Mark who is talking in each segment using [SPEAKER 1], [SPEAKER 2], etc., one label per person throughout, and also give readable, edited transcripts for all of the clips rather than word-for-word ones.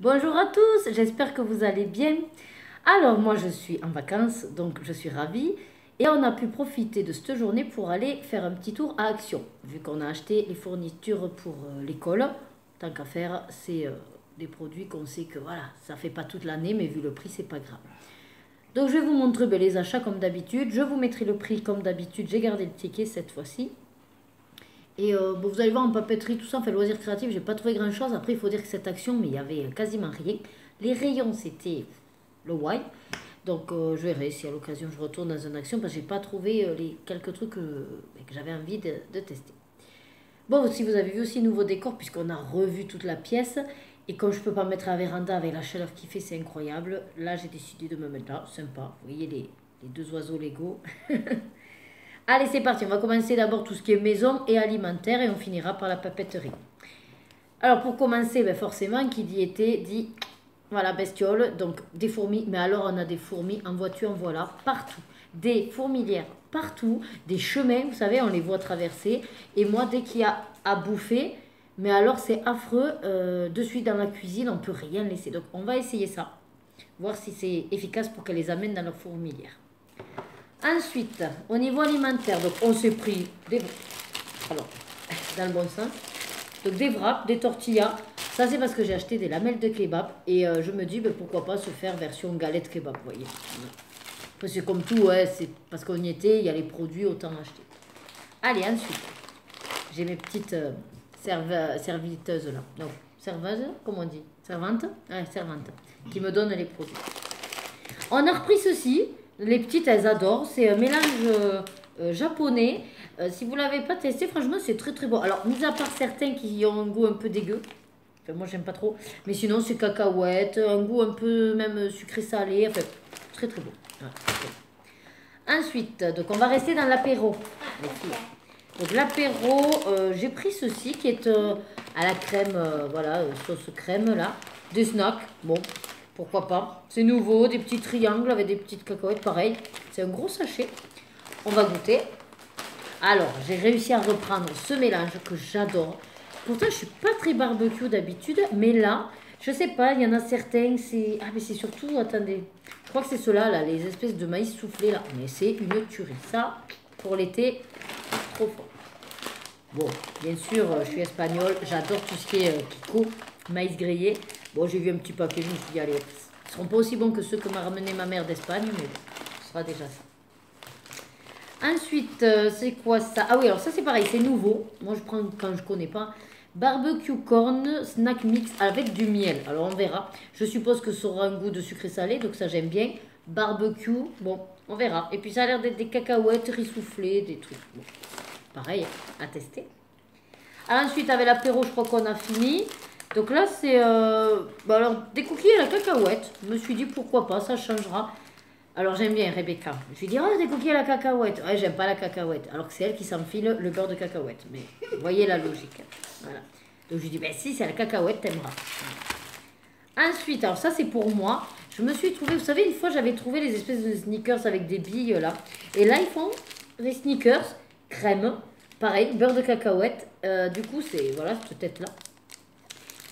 [SPEAKER 1] Bonjour à tous, j'espère que vous allez bien. Alors moi je suis en vacances, donc je suis ravie. Et on a pu profiter de cette journée pour aller faire un petit tour à Action. Vu qu'on a acheté les fournitures pour l'école, tant qu'à faire, c'est des produits qu'on sait que voilà, ça fait pas toute l'année, mais vu le prix, c'est pas grave. Donc je vais vous montrer les achats comme d'habitude. Je vous mettrai le prix comme d'habitude. J'ai gardé le ticket cette fois-ci. Et bon, vous allez voir en papeterie, tout ça, en fait, loisirs créatifs, j'ai pas trouvé grand chose. Après, il faut dire que cette action, mais il y avait quasiment rien. Les rayons, c'était le why. Donc, je verrai si à l'occasion je retourne dans une action parce que j'ai pas trouvé les quelques trucs que j'avais envie de tester. Bon, si vous avez vu aussi nouveau décor, puisqu'on a revu toute la pièce. Et comme je peux pas mettre à la véranda avec la chaleur qu'il fait, c'est incroyable. Là, j'ai décidé de me mettre là, sympa. Vous voyez les deux oiseaux Lego. Allez, c'est parti. On va commencer d'abord tout ce qui est maison et alimentaire et on finira par la papeterie. Alors, pour commencer, ben forcément, qui dit été dit, voilà, bestiole. Donc, des fourmis. Mais alors, on a des fourmis en voiture, voilà, partout. Des fourmilières partout. Des chemins, vous savez, on les voit traverser. Et moi, dès qu'il y a à bouffer, mais alors, c'est affreux. De suite dans la cuisine, on peut rien laisser. Donc, on va essayer ça. Voir si c'est efficace pour qu'elles les amènent dans leur fourmilière. Ensuite, au niveau alimentaire, donc on s'est pris des... Alors, dans le bon sens. Donc des wraps, des tortillas. Ça, c'est parce que j'ai acheté des lamelles de kebab. Et je me dis, ben, pourquoi pas se faire version galette kebab, vous voyez. Après, c'est comme tout, ouais, c'est parce qu'on y était, il y a les produits, autant acheter. Allez, ensuite, j'ai mes petites serviteuses là. Donc, serveuse, comment on dit? Servante? Ouais, servante. Qui me donnent les produits. On a repris ceci. Les petites, elles adorent. C'est un mélange japonais. Si vous ne l'avez pas testé, franchement, c'est très très bon. Alors, mis à part certains qui ont un goût un peu dégueu. Enfin, moi, j'aime pas trop. Mais sinon, c'est cacahuète. Un goût un peu même sucré-salé. Enfin, très très bon. Voilà. Ensuite, donc on va rester dans l'apéro. Les filles. Donc l'apéro, j'ai pris ceci qui est à la crème, voilà, sauce crème là. Des snacks. Bon, pourquoi pas. C'est nouveau, des petits triangles avec des petites cacahuètes, pareil. C'est un gros sachet. On va goûter. Alors, j'ai réussi à reprendre ce mélange que j'adore. Pourtant, je suis pas très barbecue d'habitude, mais là, je sais pas, il y en a certains, c'est... Ah, mais c'est surtout, attendez, je crois que c'est ceux-là, là, les espèces de maïs soufflé, là. Mais c'est une tuerie. Ça, pour l'été, trop fort. Bon, bien sûr, je suis espagnole, j'adore tout ce qui est kiko, maïs grillé. Bon, j'ai vu un petit paquet, je me suis dit, allez, ils ne seront pas aussi bons que ceux que m'a ramené ma mère d'Espagne, mais bon, ce sera déjà ça. Ensuite, c'est quoi ça? Ah oui, alors ça c'est pareil, c'est nouveau. Moi je prends quand je connais pas. Barbecue corn snack mix avec du miel. Alors on verra. Je suppose que ça aura un goût de sucré salé, donc ça j'aime bien. Barbecue, bon, on verra. Et puis ça a l'air d'être des cacahuètes, riz soufflé, des trucs. Bon, pareil, à tester. Ensuite, avec l'apéro, je crois qu'on a fini. Donc là, c'est alors, des cookies à la cacahuète. Je me suis dit, pourquoi pas, ça changera. Alors, j'aime bien Rebecca. Je lui dis, oh, des cookies à la cacahuète. Ouais, j'aime pas la cacahuète. Alors que c'est elle qui s'enfile le beurre de cacahuète. Mais vous voyez la logique. Voilà. Donc, je lui dis, ben si, c'est la cacahuète, t'aimeras. Ensuite, alors ça, c'est pour moi. Je me suis trouvé, vous savez, une fois, j'avais trouvé les espèces de sneakers avec des billes, là. Et là, ils font des sneakers crème. Pareil, beurre de cacahuète. Du coup, c'est, voilà, cette tête-là.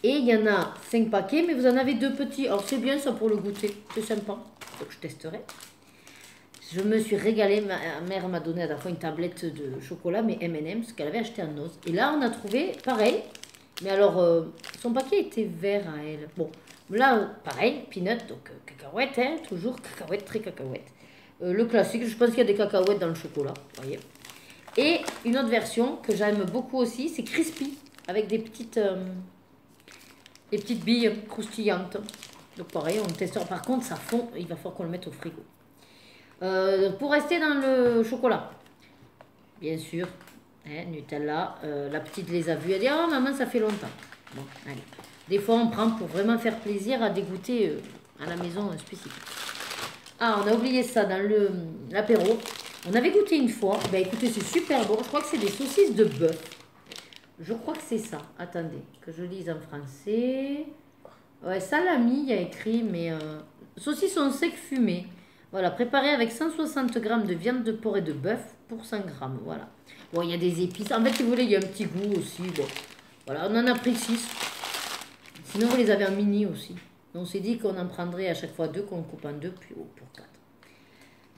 [SPEAKER 1] Et il y en a 5 paquets, mais vous en avez 2 petits. Alors, c'est bien ça pour le goûter. C'est sympa. Donc, je testerai. Je me suis régalée. Ma mère m'a donné à la fois une tablette de chocolat, mais M&M's, qu'elle avait acheté en os. Et là, on a trouvé pareil. Mais alors, son paquet était vert à elle. Bon, là, pareil, peanut, donc cacahuète, hein, toujours cacahuète, très cacahuète. Le classique, je pense qu'il y a des cacahuètes dans le chocolat, vous voyez. Et une autre version que j'aime beaucoup aussi, c'est crispy, avec des petites billes croustillantes. Donc pareil, on testera. Par contre, ça fond, il va falloir qu'on le mette au frigo. Pour rester dans le chocolat, bien sûr, hein, Nutella. La petite les a vus, elle dit, oh maman, ça fait longtemps. Bon, allez. Des fois, on prend pour vraiment faire plaisir à dégoûter à la maison spécifique. Ah, on a oublié ça dans l'apéro. On avait goûté une fois. Ben écoutez, c'est super bon. Je crois que c'est des saucisses de bœuf. Je crois que c'est ça. Attendez, que je lise en français. Ouais, salami, il y a écrit, mais... saucisson sec fumé. Voilà, préparé avec 160 g de viande de porc et de bœuf pour 100 g. Voilà. Bon, il y a des épices. En fait, si vous voulez, il y a un petit goût aussi. Bon. Voilà, on en a pris 6. Sinon, vous les avez en mini aussi. On s'est dit qu'on en prendrait à chaque fois 2, qu'on coupe en 2, puis pour 4.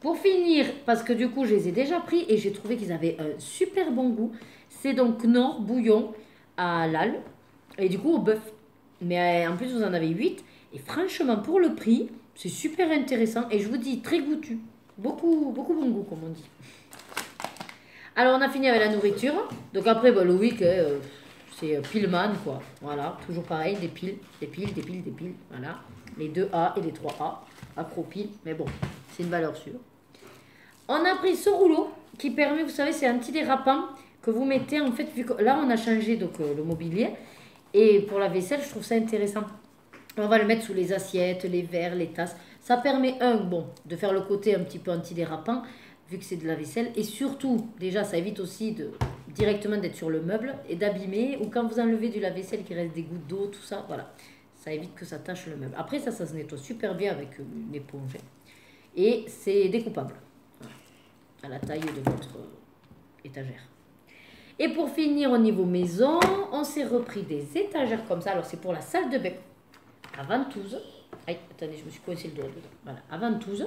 [SPEAKER 1] Pour finir, parce que du coup, je les ai déjà pris et j'ai trouvé qu'ils avaient un super bon goût. C'est donc Knorr bouillon à l'ail et du coup au bœuf. Mais en plus, vous en avez 8. Et franchement, pour le prix, c'est super intéressant. Et je vous dis, très goûtu. Beaucoup, beaucoup bon goût, comme on dit. Alors, on a fini avec la nourriture. Donc après, bah, le week, c'est Pillman, quoi. Voilà, toujours pareil, des piles. Voilà, les 2A et les 3A. Acropile, mais bon, c'est une valeur sûre. On a pris ce rouleau qui permet, vous savez, c'est antidérapant que vous mettez, en fait, vu que là, on a changé donc, le mobilier. Et pour la vaisselle, je trouve ça intéressant. On va le mettre sous les assiettes, les verres, les tasses. Ça permet, de faire le côté un petit peu antidérapant, vu que c'est de la vaisselle. Et surtout, déjà, ça évite aussi directement d'être sur le meuble et d'abîmer. Ou quand vous enlevez du lave-vaisselle, qu'il reste des gouttes d'eau, tout ça, voilà. Ça évite que ça tâche le meuble. Après, ça se nettoie super bien avec une éponge. Et c'est découpable. Voilà. À la taille de votre étagère. Et pour finir, au niveau maison, on s'est repris des étagères comme ça. Alors, c'est pour la salle de bain. À ventouses. Aïe, attendez, je me suis coincé le doigt dedans. Voilà, à ventouses.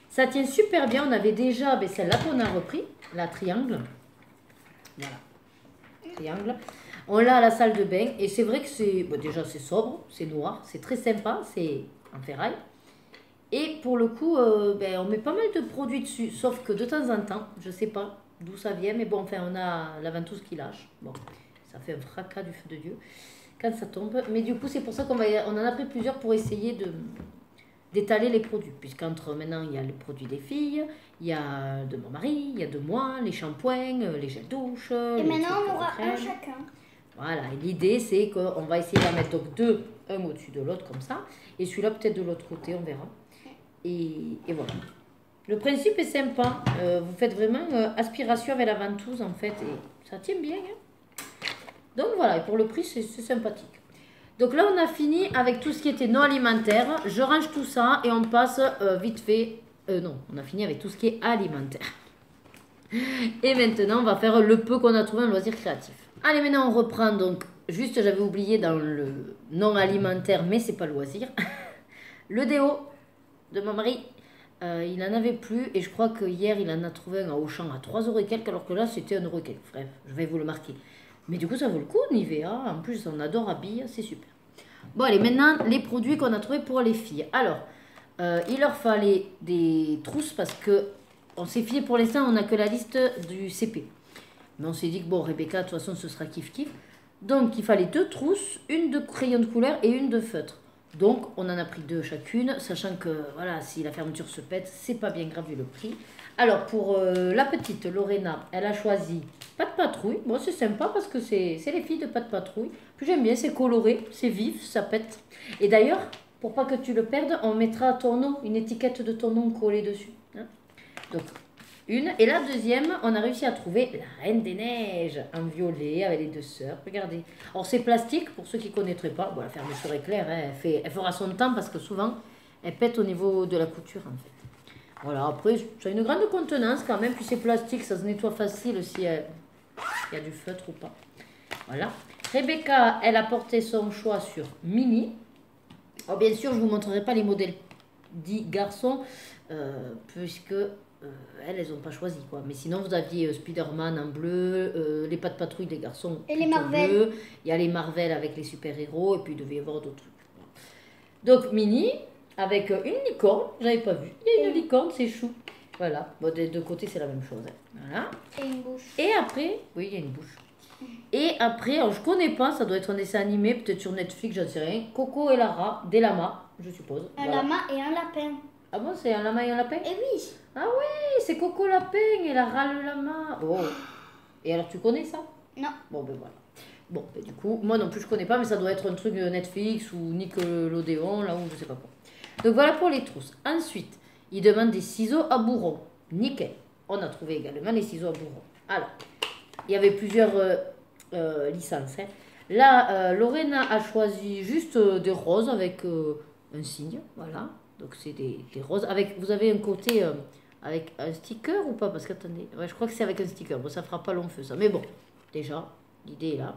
[SPEAKER 1] Ça tient super bien. On avait déjà celle-là qu'on a repris, la triangle. Voilà, triangle. On l'a à la salle de bain. Et c'est vrai que c'est, déjà, c'est sobre, c'est noir, c'est très sympa, c'est en ferraille. Et pour le coup, on met pas mal de produits dessus. Sauf que de temps en temps, je sais pas d'où ça vient, mais bon, enfin, on a la ventouse qui lâche. Bon, ça fait un fracas du feu de Dieu quand ça tombe. Mais du coup, c'est pour ça qu'on en a pris plusieurs pour essayer d'étaler les produits. Puisqu'entre maintenant, il y a les produits des filles, il y a de mon mari, il y a de moi, les shampoings, les gels douche.
[SPEAKER 2] Et maintenant, on aura un chacun.
[SPEAKER 1] Voilà, et l'idée, c'est qu'on va essayer d'en mettre donc deux, un au-dessus de l'autre, comme ça. Et celui-là, peut-être de l'autre côté, on verra. Et voilà. Le principe est sympa. Vous faites vraiment aspiration avec la ventouse, en fait. Et ça tient bien. Hein. Donc voilà, et pour le prix, c'est sympathique. Donc là, on a fini avec tout ce qui était non alimentaire. Je range tout ça et on passe vite fait... non, on a fini avec tout ce qui est alimentaire. Et maintenant, on va faire le peu qu'on a trouvé en loisir créatif. Allez, maintenant, on reprend donc... Juste, j'avais oublié dans le non alimentaire, mais c'est pas loisir. Le déo de mon mari. Il n'en avait plus et je crois que hier il en a trouvé un à Auchan à 3 € et quelques, alors que là c'était 1 € et quelques. Bref, je vais vous le marquer. Mais du coup ça vaut le coup, Nivea. En plus on adore habiller, c'est super. Bon allez, maintenant les produits qu'on a trouvés pour les filles. Alors, il leur fallait des trousses parce que on s'est fié pour l'instant, on n'a que la liste du CP. Mais on s'est dit que bon, Rebecca de toute façon ce sera kiff-kiff. Donc il fallait 2 trousses, une de crayon de couleur et une de feutre. Donc, on en a pris 2 chacune, sachant que, voilà, si la fermeture se pète, c'est pas bien grave vu le prix. Alors, pour la petite, Lorena, elle a choisi Pas de patrouille. Bon, c'est sympa parce que c'est les filles de Pas de patrouille. Puis j'aime bien, c'est coloré, c'est vif, ça pète. Et d'ailleurs, pour pas que tu le perdes, on mettra ton nom, une étiquette de ton nom collée dessus. Hein. Donc, une. Et la deuxième, on a réussi à trouver la Reine des Neiges en violet avec les 2 sœurs. Regardez. Alors c'est plastique pour ceux qui ne connaîtraient pas. Bon, la fermeture est claire, hein, elle fera son temps parce que souvent elle pète au niveau de la couture en fait. Voilà, après ça a une grande contenance quand même. Puis c'est plastique, ça se nettoie facile si il y a du feutre ou pas. Voilà. Rebecca, elle a porté son choix sur Mini. Alors bien sûr, je ne vous montrerai pas les modèles dits garçons puisque... elles n'ont pas choisi quoi. Mais sinon, vous aviez Spider-Man en bleu, les Pas de patrouille des garçons.
[SPEAKER 2] Et les Marvel.
[SPEAKER 1] Bleu. Il y a les Marvel avec les super-héros, et puis il devait y avoir d'autres trucs. Donc, Mini, avec une licorne, j'avais pas vu. Il y a une licorne, c'est chou. Voilà. Bon, des deux côtés, c'est la même chose. Hein. Voilà.
[SPEAKER 2] Et une bouche.
[SPEAKER 1] Et après, oui, il y a une bouche. Et après, alors, je connais pas, ça doit être un dessin animé, peut-être sur Netflix, j'en sais rien. Coco et Lara, des lamas, je suppose.
[SPEAKER 2] Un lama et un lapin.
[SPEAKER 1] Ah bon, c'est un lama et un lapin?
[SPEAKER 2] Eh oui.
[SPEAKER 1] Ah oui, c'est Coco Lapin et Lara le lama. Oh. Et alors tu connais ça?
[SPEAKER 2] Non.
[SPEAKER 1] Bon ben voilà. Bon, ben, du coup, moi non plus je connais pas, mais ça doit être un truc Netflix ou Nickelodeon, là où je sais pas quoi. Donc voilà pour les trousses. Ensuite, il demande des ciseaux à bourron. Nickel. On a trouvé également les ciseaux à bourron. Alors, il y avait plusieurs licences. Hein. Là, Lorena a choisi juste des roses avec un signe, voilà. Donc c'est des roses. Avec, vous avez un côté avec un sticker ou pas? Parce qu'attendez, ouais, je crois que c'est avec un sticker. Bon, ça fera pas long feu ça. Mais bon, déjà, l'idée est là.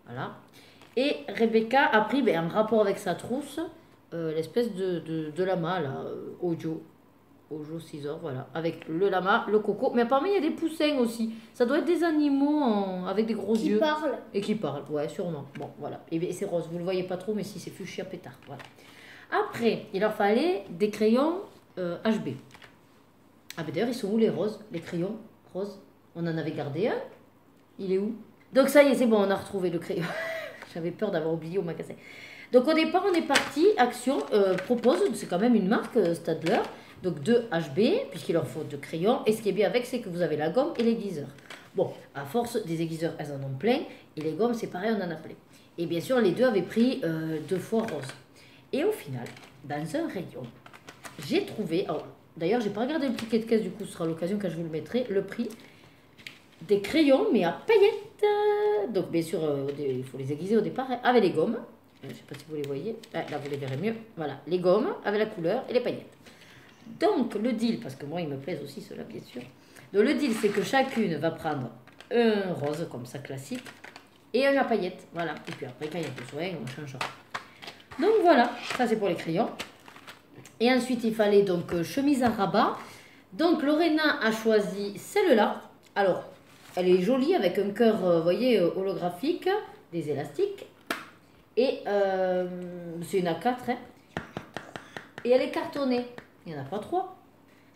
[SPEAKER 1] Voilà. Et Rebecca a pris, en rapport avec sa trousse, l'espèce de lama, là, Ojo. Ojo Scissor, voilà. Avec le lama, le coco. Mais apparemment, il y a des poussins aussi. Ça doit être des animaux avec des gros yeux.
[SPEAKER 2] Qui parlent.
[SPEAKER 1] Et qui parlent, ouais, sûrement. Bon, voilà. Et c'est rose, vous le voyez pas trop, mais si, c'est fuchsia pétard. Voilà. Après, il leur fallait des crayons HB. Ah, ben d'ailleurs, ils sont où les roses? Les crayons roses? On en avait gardé un. Il est où? Donc, ça y est, c'est bon, on a retrouvé le crayon. J'avais peur d'avoir oublié au magasin. Donc, au départ, on est parti. Action propose, c'est quand même une marque, Stadler. Donc 2 HB, puisqu'il leur faut 2 crayons. Et ce qui est bien avec, c'est que vous avez la gomme et l'aiguiseur. Bon, à force, des aiguiseurs, elles en ont plein. Et les gommes, c'est pareil, on en a plein. Et bien sûr, les deux avaient pris 2 fois rose. Et au final, dans un rayon, j'ai trouvé... D'ailleurs, j'ai pas regardé le ticket de caisse, du coup, ce sera l'occasion quand je vous le mettrai. Le prix des crayons, mais à paillettes. Donc, bien sûr, il faut les aiguiser au départ, avec les gommes. Je ne sais pas si vous les voyez. Là, vous les verrez mieux. Voilà, les gommes avec la couleur et les paillettes. Donc, le deal, parce que moi, il me plaise aussi cela, bien sûr. Donc, le deal, c'est que chacune va prendre un rose, comme ça, classique, et un à paillettes. Voilà. Et puis après, quand il y a besoin, on changera. Donc, voilà. Ça, c'est pour les crayons. Et ensuite, il fallait donc chemise à rabat. Donc, Lorena a choisi celle-là. Alors, elle est jolie avec un cœur, vous voyez, holographique, des élastiques. Et c'est une A4, hein. Et elle est cartonnée. Il n'y en a pas 3.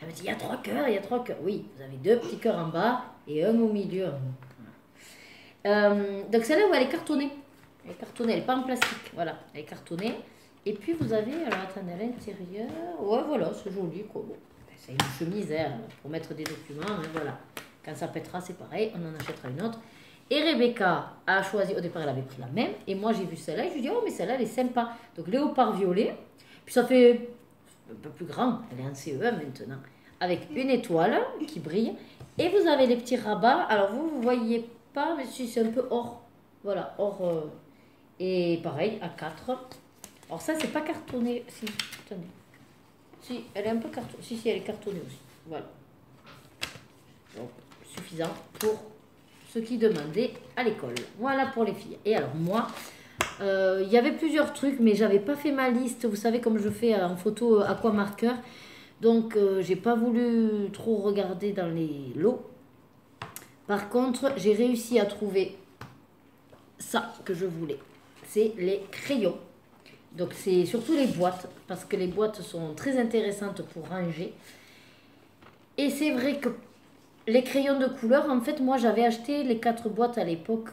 [SPEAKER 1] Elle me dit, il y a 3 cœurs, il y a 3 cœurs. Oui, vous avez 2 petits cœurs en bas et un au milieu. Donc celle-là, elle est cartonnée. Elle est cartonnée, elle n'est pas en plastique. Voilà, elle est cartonnée. Et puis vous avez, alors attendez, à l'intérieur. Ouais, voilà, c'est joli, quoi. Bon, c'est une chemise pour mettre des documents, hein, voilà. Quand ça pètera, c'est pareil, on en achètera une autre. Et Rebecca a choisi, au départ, elle avait pris la même. Et moi, j'ai vu celle-là et je lui ai dit, oh, mais celle-là, elle est sympa. Donc léopard violet. Puis ça fait un peu plus grand, elle est en CE1 maintenant, avec une étoile qui brille. Et vous avez les petits rabats. Alors vous voyez pas, mais si c'est un peu or. Voilà, or. Et pareil, à 4. Alors ça, c'est pas cartonné. Si, attendez. Si, elle est un peu cartonnée. Si, elle est cartonnée aussi. Voilà. Donc, suffisant pour ceux qui demandaient à l'école. Voilà pour les filles. Et alors moi... il y avait plusieurs trucs, mais j'avais pas fait ma liste. Vous savez, comme je fais en photo aquamarqueur. Donc, j'ai pas voulu trop regarder dans les lots. Par contre, j'ai réussi à trouver ça que je voulais. C'est les crayons. Donc, c'est surtout les boîtes, parce que les boîtes sont très intéressantes pour ranger. Et c'est vrai que les crayons de couleur, en fait, moi, j'avais acheté les 4 boîtes à l'époque,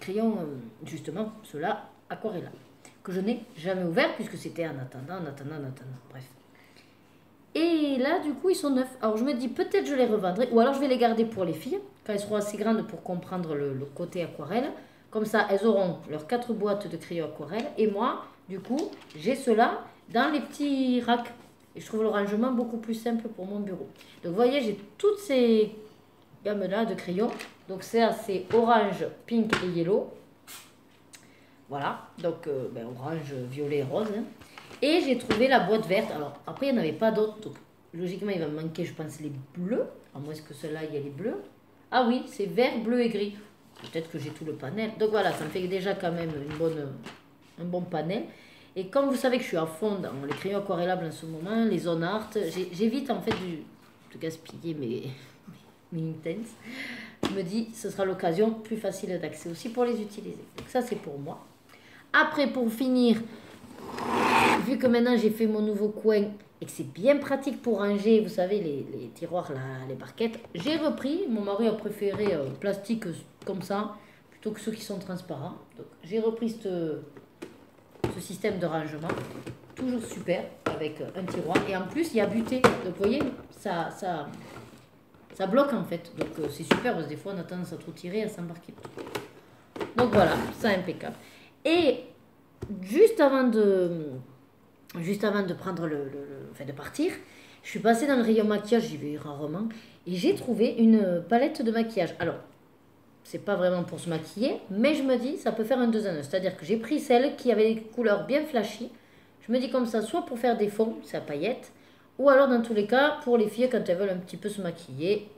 [SPEAKER 1] crayons, justement, ceux-là, Aquarella, que je n'ai jamais ouvert, puisque c'était en attendant, bref. Et là, du coup, ils sont neufs. Alors, je me dis, peut-être je les revendrai, ou alors je vais les garder pour les filles, quand elles seront assez grandes pour comprendre le côté aquarelle. Comme ça, elles auront leurs 4 boîtes de crayons aquarelle, et moi, du coup, j'ai ceux-là dans les petits racks. Et je trouve le rangement beaucoup plus simple pour mon bureau. Donc, vous voyez, j'ai toutes ces gammes-là de crayons. Donc, c'est orange, pink et yellow. Voilà. Donc, orange, violet et rose. Hein. Et j'ai trouvé la boîte verte. Alors, après, il n'y en avait pas d'autres. Donc, logiquement, il va me manquer, je pense, les bleus. À moins que ceux-là, il y a les bleus. Ah oui, c'est vert, bleu et gris. Peut-être que j'ai tout le panel. Donc, voilà, ça me fait déjà quand même un bon panel. Et comme vous savez que je suis à fond dans les crayons aquarellables en ce moment, les zones art, j'évite en fait de gaspiller mes intenses. Je me dis, ce sera l'occasion plus facile d'accès aussi pour les utiliser. Donc ça, c'est pour moi. Après, pour finir, vu que maintenant j'ai fait mon nouveau coin et que c'est bien pratique pour ranger, vous savez, les tiroirs, les barquettes, j'ai repris. Mon mari a préféré plastique comme ça, plutôt que ceux qui sont transparents. Donc j'ai repris ce système de rangement, toujours super, avec un tiroir. Et en plus, il y a buté. Donc, vous voyez, ça bloque en fait. Donc, c'est super parce que des fois, on a tendance à trop tirer, à s'embarquer. Donc, voilà, ça impeccable. Et juste avant de prendre de partir, je suis passée dans le rayon maquillage, j'y vais rarement, et j'ai trouvé une palette de maquillage. Alors, c'est pas vraiment pour se maquiller, mais je me dis, ça peut faire un 2 en 1. C'est-à-dire que j'ai pris celle qui avait des couleurs bien flashy. Je me dis comme ça, soit pour faire des fonds, c'est à paillettes, ou alors dans tous les cas, pour les filles, quand elles veulent un petit peu se maquiller,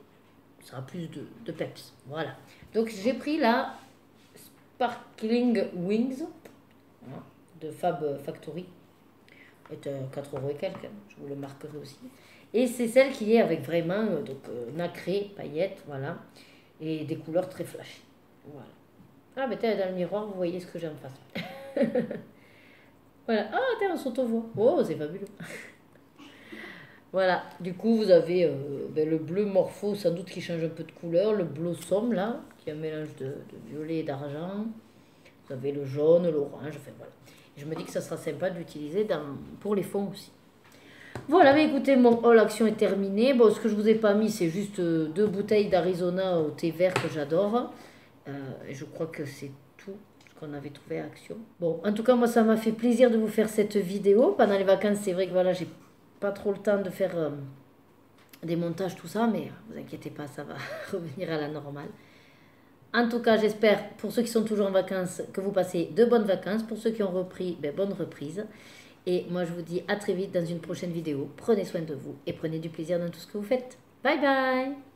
[SPEAKER 1] ça aura plus de peps. Voilà. Donc j'ai pris la Sparkling Wings, voilà, de Fab Factory. C'est 4 € et quelques, hein, je vous le marquerai aussi. Et c'est celle qui est avec vraiment nacré, paillettes, voilà, et des couleurs très flashy. Voilà. Ah, mais dans le miroir, vous voyez ce que j'ai en face. Voilà. Ah, tiens, on s'auto-voit. Oh, c'est fabuleux. Voilà. Du coup, vous avez le bleu morpho, sans doute qui change un peu de couleur. Le blossom, là, qui est un mélange de violet et d'argent. Vous avez le jaune, l'orange, enfin voilà. Et je me dis que ça sera sympa d'utiliser pour les fonds aussi. Voilà, mais écoutez, mon haul action est terminé. Bon, ce que je vous ai pas mis, c'est juste 2 bouteilles d'Arizona au thé vert que j'adore. Je crois que c'est tout ce qu'on avait trouvé à Action. Bon, en tout cas, moi, ça m'a fait plaisir de vous faire cette vidéo. Pendant les vacances, c'est vrai que voilà, j'ai pas trop le temps de faire des montages, tout ça, mais vous inquiétez pas, ça va revenir à la normale. En tout cas, j'espère, pour ceux qui sont toujours en vacances, que vous passez de bonnes vacances. Pour ceux qui ont repris, bonne reprise. Et moi, je vous dis à très vite dans une prochaine vidéo. Prenez soin de vous et prenez du plaisir dans tout ce que vous faites. Bye bye!